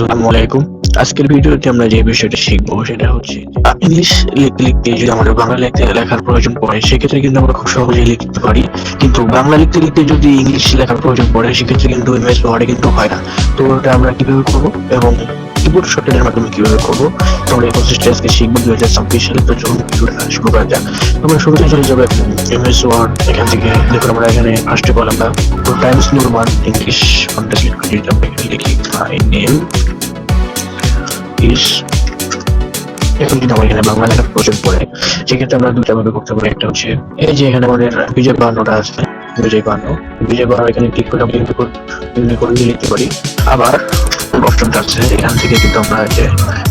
আসসালামু আলাইকুম। আজকের ভিডিওতে আমরা যে বিষয়টা শিখবো সেটা হচ্ছে ইংলিশ লিখতে লিখতে যদি আমাদের বাংলা লেখার প্রয়োজন পড়ে সেক্ষেত্রে কিন্তু আমরা খুব সহজেই লিখতে পারি, কিন্তু বাংলা লিখতে লিখতে যদি ইংলিশ লেখার প্রয়োজন পড়ে সেক্ষেত্রে কিন্তু এমএস ওয়ার্ডে কিন্তু হয় না। তো এটা আমরা কিভাবে করবো এবং কিবোর্ড শর্টকাটের মাধ্যমে কিভাবে করবো তোমরা এই প্রসেসটা আজকে শিখবো 2026 সালে। তো চলুন ভিডিওটা শুরু করা যাক। আমরা শুরুতে চলে যাবো এমএস ওয়ার্ড। এখান থেকে দেখুন আমরা এখানে ফার্স্টে বললাম না তো টাইমস নিউ রোমান ইংলিশ ফন্টে সিলেক্ট করে যদি আমরা এখানে লিখি মাই নেম ইজ। এখন যদি আমার এখানে বাংলা লেখার প্রয়োজন পড়ে সেক্ষেত্রে আমরা দুটা ভাবে করতে পারি। একটা হচ্ছে এই যে এখানে আমাদের বিজয় বান্নটা আছে, বিজয় বান্ন এখানে ক্লিক করে আমরা কিন্তু লিখতে পারি। আবার অপশনটা আছে এখান থেকে কিন্তু আমরা যে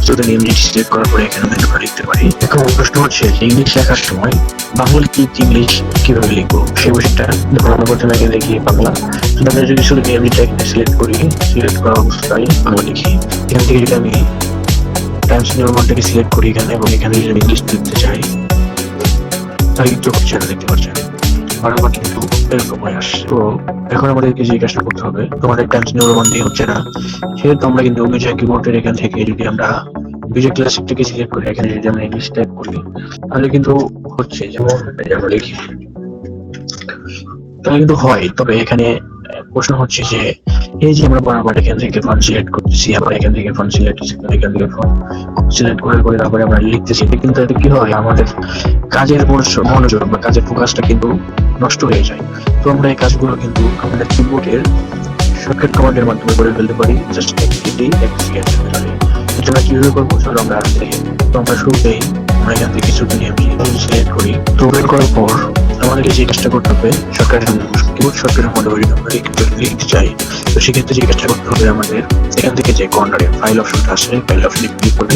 স্টুডেন্ট নেম সিলেক্ট করার পরে এখানে আমরা লিখতে পারি। এখন প্রশ্ন হচ্ছে যে ইংলিশ লেখার সময় বাংলা ইংলিশ কিভাবে লিখবো সেই বিষয়টা যখন আমরা প্রথমে এখানে লিখি বাংলা। আমরা যদি শুধু নেমটা এখানে সিলেক্ট করি, সিলেক্ট করা অবস্থায় বাংলা লিখি। এখান থেকে যদি আমি টাইমস নিউ রোমানটাকে সিলেক্ট করি এখানে এবং এখানে যদি আমি ইংলিশ লিখতে চাই তাহলে কিন্তু হচ্ছে না, দেখতে পাচ্ছেন বারবার কিন্তু এরকম হয়ে আসছে। তো এখন আমাদেরকে যে কাজটা করতে হবে, তোমাদের টাইমস নিউ রোমান দিয়ে হচ্ছে না, সেহেতু আমরা কিন্তু বিজয় কিবোর্ডের এখান থেকে যদি আমরা বিজয় ক্লাসিকটাকে সিলেক্ট করি এখানে যদি আমরা ইংলিশ টাইপ করি তাহলে কিন্তু হচ্ছে, যেমন আমরা লিখি তাহলে কিন্তু হয়। তবে এখানে প্রশ্ন হচ্ছে যে এই যে আমরা বারবার এখান থেকে ফন্ট সিলেক্ট করতেছি, আবার এখান থেকে ফন্ট সিলেক্ট এখান থেকে ফন্ট সিলেক্ট করে করে তারপরে আমরা লিখতেছি, কিন্তু এতে কি হয় আমাদের কাজের মনোযোগ বা কাজের ফোকাসটা কিন্তু নষ্ট হয়ে যায়। তো আমরা এই কাজগুলো কিন্তু আমাদের কিবোর্ডের শর্টকাট কমান্ডের মাধ্যমে করে ফেলতে পারি জাস্ট এক সেকেন্ডের ভিতরে। এটা কিভাবে করবো চলো আমরা দেখি। তো আমরা শুরুতেই আমরা এখান থেকে কিছু সিলেক্ট করি। তো ওপেন করার পর আমাদেরকে যে কাজটা করতে হবে কিবোর্ড শর্টকাটের মধ্যে আমরা লিখতে চাই, তো সেক্ষেত্রে যে কাজটা করতে হবে আমাদের এখান থেকে যে কর্নারে ফাইল অপশনটা আছে ফাইল অপশনে ক্লিক করে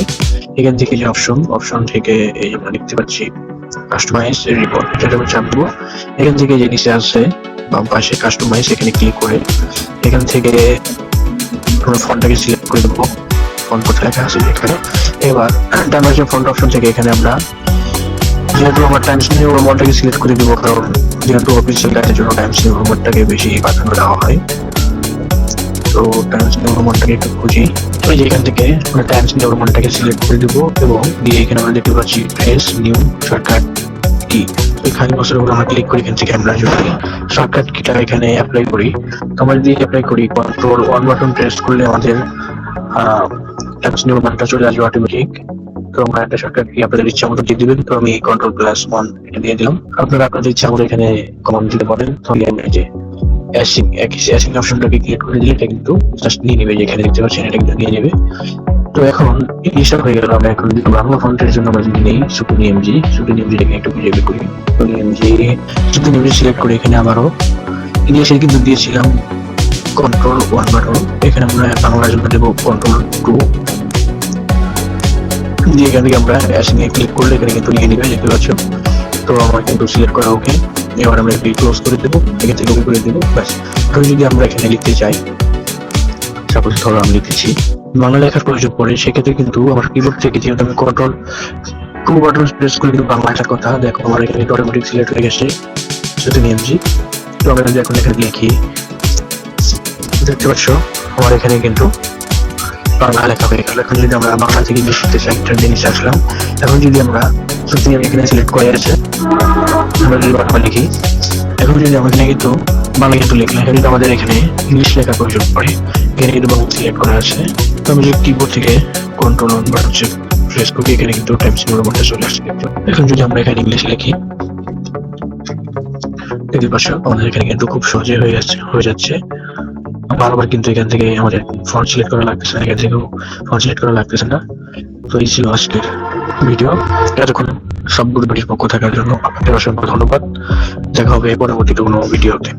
এখান থেকে যে অপশন থেকে এই আমরা লিখতে পাচ্ছি কাস্টমাইজ রিপোর্ট, এটা আমরা চাপ দেবো। এখান থেকে যে নিচে আছে বাম পাশে কাস্টমাইজ এখানে ক্লিক করে এখান থেকে আমরা ফন্টটাকে সিলেক্ট করে দেবো। ফন্ট কোথায় লেখা আছে এখানে। এবার ডান পাশে ফন্ট অপশন থেকে এখানে আমরা যেহেতু আমার টাইমস নিউ রোমানটাকে সিলেক্ট করে দিব, কারণ যেহেতু অফিসিয়াল কাজের জন্য টাইমস নিউ রোমানটাকে বেশি প্রাধান্য দেওয়া হয়। তো টাইমস নিউ রোমানটাকে একটু খুঁজি। ওই যে এখান থেকে আমরা টাইমস নিউ রোমানটাকে সিলেক্ট করে দিব এবং দিয়ে এখানে আমরা দেখতে পাচ্ছি প্রেস নিউ শর্টকাট কি। ওই খালি বছরের উপর আমরা ক্লিক করি। এখান থেকে আমরা যদি শর্টকাট কিটা এখানে অ্যাপ্লাই করি, তো আমরা যদি অ্যাপ্লাই করি কন্ট্রোল 1 বাটন প্রেস করলে আমাদের টাইমস নিউ রোমানটা চলে আসবে অটোমেটিক। তো আমরা একটা শর্টকাট কি আপনাদের ইচ্ছা মতো দিয়ে দিবেন। তো আমি কন্ট্রোল+1 এটা দিয়ে দিলাম। আপনারা আপনাদের ইচ্ছা মতো এখানে কমান্ড দিতে পারেন। তাহলে আমি যে অ্যাসিং অপশনটাকে ক্লিক করে দিলে এটা কিন্তু জাস্ট নিয়ে নেবে, যেখানে দেখতে পাচ্ছেন এটা কিন্তু নিয়ে নেবে। তো এখন ইংলিশটা হয়ে গেল। আমরা এখন যদি বাংলা ফন্টের জন্য আমরা যদি নেই সুকুনি এমজি এখানে একটু খুঁজে বের করি। সুকুনি এমজি সিলেক্ট করে এখানে আবারও ইংলিশে কিন্তু দিয়েছিলাম কন্ট্রোল 1 বাটন, এখানে আমরা বাংলার জন্য দেবো কন্ট্রোল 2 দিয়ে এখান থেকে আমরা অ্যাসিংয়ে ক্লিক করলে এখানে কিন্তু নিয়ে নেবে, দেখতে পাচ্ছ। তো আমার কিন্তু সিলেক্ট করা ওকে। এবার আমরা একটু ক্লোজ করে দেবো, এখান থেকে ওকে করে দেবো ব্যাস। এখন যদি আমরা এখানে লিখতে চাই, সাপোজ ধরো আমি লিখেছি বাংলা লেখার প্রয়োজন পড়ে, সেক্ষেত্রে কিন্তু আমার কিবোর্ড থেকে যেহেতু আমি কন্ট্রোল 2 বাটন প্রেস করে কিন্তু বাংলা লেখার কথা, দেখো আমার এখানে অটোমেটিক সিলেক্ট হয়ে গেছে সুকুনি এমজি। তো আমরা যদি এখন এখানে লিখি দেখতে পাচ্ছ আমার এখানে কিন্তু বাংলা লেখা হয়ে গেল। এখন যদি আমরা বাংলা থেকে ইংলিশ শিখতে চাই একটা জিনিস আসলাম। এখন যদি আমরা সুকুনি এখানে সিলেক্ট করে আছে আমরা যদি বাংলা লিখি, এখন যদি আমরা এখানে কিন্তু বাংলা কিন্তু লিখলাম, এখন কিন্তু আমাদের এখানে ইংলিশ লেখার প্রয়োজন পড়ে, এখানে কিন্তু বাংলা সিলেক্ট করা আছে। তো আমি যদি কিবোর্ড থেকে কন্ট্রোল 1 বাটন প্রেস করি এখানে কিন্তু টাইমস নিউ রোমানটা চলে আসছে। এখন যদি আমরা এখানে ইংলিশ লিখি দেখতে পাচ্ছ আমাদের এখানে কিন্তু খুব সহজে হয়ে যাচ্ছে। বারবার কিন্তু এখান থেকে আমাদের ফন্ট সিলেক্ট করা লাগতেছে না, এখান থেকেও ফন্ট সিলেক্ট করা লাগতেছে না। তো এই ছিল আজকের ভিডিও। এতক্ষণ সবগুলো ভিডিওর পক্ষ থাকার জন্য আপনাদের অসংখ্য ধন্যবাদ। দেখা হবে পরবর্তীতে কোনো ভিডিওতে।